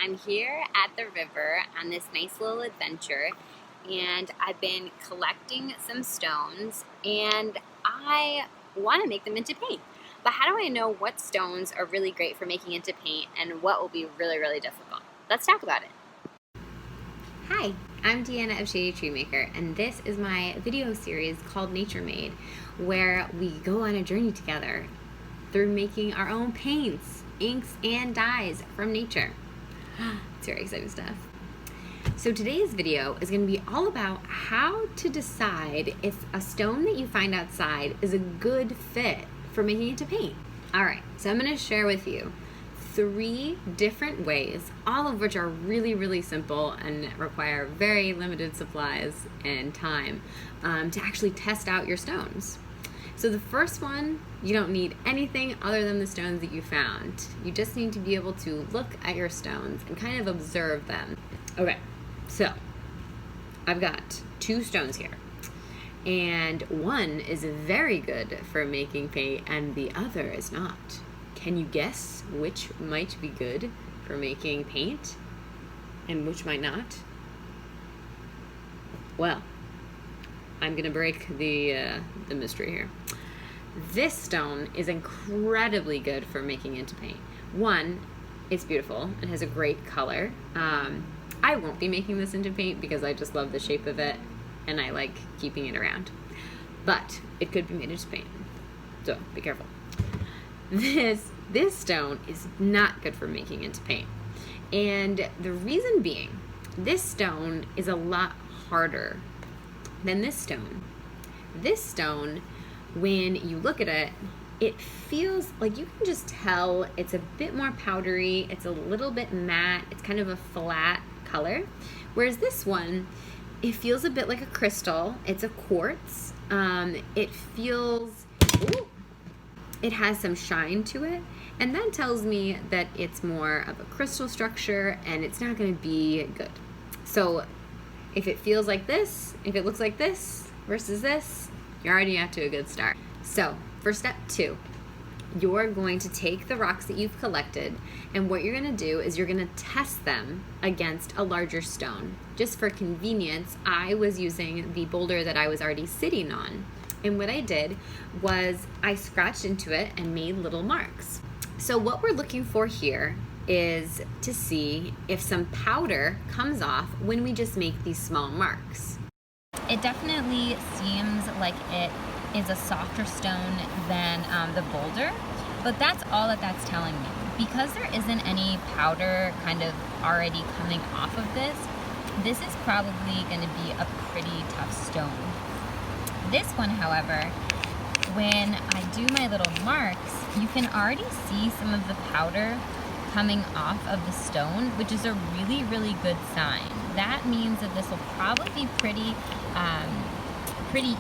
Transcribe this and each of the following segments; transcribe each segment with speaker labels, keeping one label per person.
Speaker 1: I'm here at the river on this nice little adventure, and I've been collecting some stones, and I want to make them into paint. But how do I know what stones are really great for making into paint and what will be really, really difficult? Let's talk about it. Hi, I'm Deanna of Shady Tree Maker, and this is my video series called Nature Made, where we go on a journey together through making our own paints, inks, and dyes from nature. It's very exciting stuff. So today's video is going to be all about how to decide if a stone that you find outside is a good fit for making into paint. Alright, so I'm going to share with you 3 different ways, all of which are really, really simple and require very limited supplies and time to actually test out your stones. So the first one, you don't need anything other than the stones that you found. You just need to be able to look at your stones and kind of observe them. Okay, so I've got 2 stones here. And one is very good for making paint and the other is not. Can you guess which might be good for making paint and which might not? Well, I'm gonna break the mystery here. This stone is incredibly good for making into paint. One, it's beautiful and has a great color. I won't be making this into paint because I just love the shape of it and I like keeping it around. But it could be made into paint, so be careful. This stone is not good for making into paint. And the reason being, this stone is a lot harder than this stone. This stone, when you look at it, it feels like you can just tell it's a bit more powdery, it's a little bit matte, it's kind of a flat color. Whereas this one, it feels a bit like a crystal. It's a quartz. It feels, it has some shine to it, and that tells me that it's more of a crystal structure and it's not going to be good. So if it feels like this, if it looks like this versus this, you're already off to a good start. So for step 2, you're going to take the rocks that you've collected, and what you're going to do is you're going to test them against a larger stone. Just for convenience, I was using the boulder that I was already sitting on. And what I did was I scratched into it and made little marks. So what we're looking for here is to see if some powder comes off when we just make these small marks. It definitely seems like it is a softer stone than the boulder, but that's all that's telling me. Because there isn't any powder kind of already coming off of this is probably going to be a pretty tough stone. This one, however, when I do my little marks, you can already see some of the powder coming off of the stone, which is a really, really good sign. That means that this will probably be pretty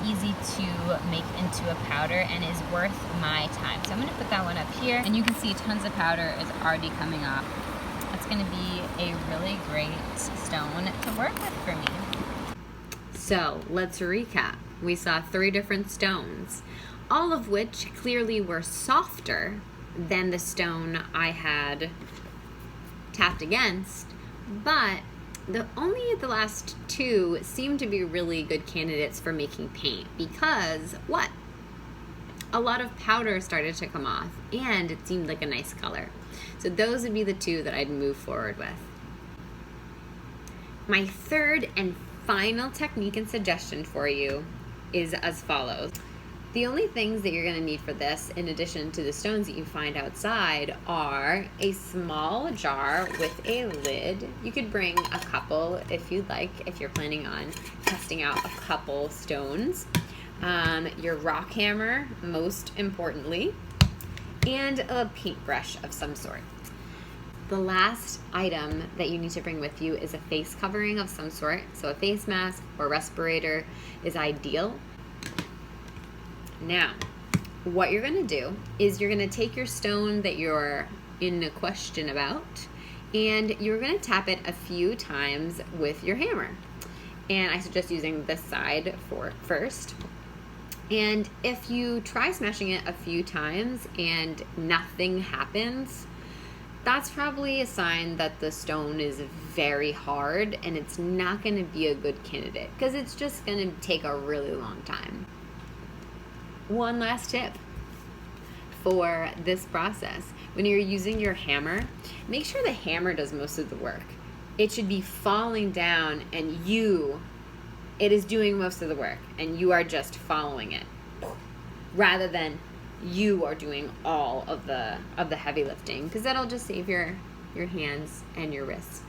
Speaker 1: easy to make into a powder and is worth my time. So I'm going to put that one up here, and you can see tons of powder is already coming off. That's going to be a really great stone to work with for me. So let's recap. We saw 3 different stones, all of which clearly were softer than the stone I had tapped against, but only the last 2 seem to be really good candidates for making paint because what? A lot of powder started to come off and it seemed like a nice color. So those would be the 2 that I'd move forward with. My 3rd and final technique and suggestion for you is as follows. The only things that you're going to need for this, in addition to the stones that you find outside, are a small jar with a lid. You could bring a couple if you'd like, if you're planning on testing out a couple stones. Your rock hammer, most importantly, and a paintbrush of some sort. The last item that you need to bring with you is a face covering of some sort. So a face mask or respirator is ideal. Now, what you're going to do is you're going to take your stone that you're in a question about, and you're going to tap it a few times with your hammer. And I suggest using this side first. And if you try smashing it a few times and nothing happens, that's probably a sign that the stone is very hard and it's not going to be a good candidate because it's just going to take a really long time. One last tip for this process. When you're using your hammer, make sure the hammer does most of the work. It should be falling down and it is doing most of the work and you are just following it, rather than you are doing all of the heavy lifting, because that'll just save your hands and your wrists.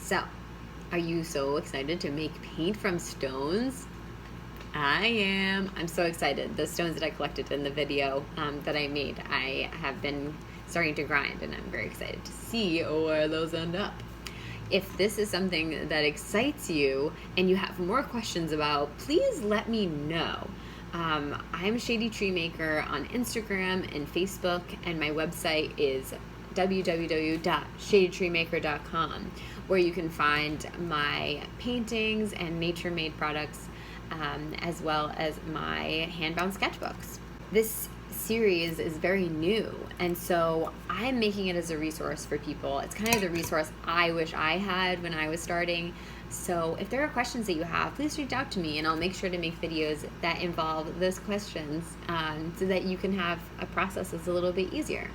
Speaker 1: So, are you so excited to make paint from stones? I am. I'm so excited. The stones that I collected in the video that I made, I have been starting to grind, and I'm very excited to see where those end up. If this is something that excites you and you have more questions about, please let me know. I'm Shady Tree Maker on Instagram and Facebook, and my website is www.shadytreemaker.com, where you can find my paintings and nature-made products, as well as my hand-bound sketchbooks. This series is very new, and so I'm making it as a resource for people. It's kind of the resource I wish I had when I was starting. So if there are questions that you have, please reach out to me, and I'll make sure to make videos that involve those questions, so that you can have a process that's a little bit easier.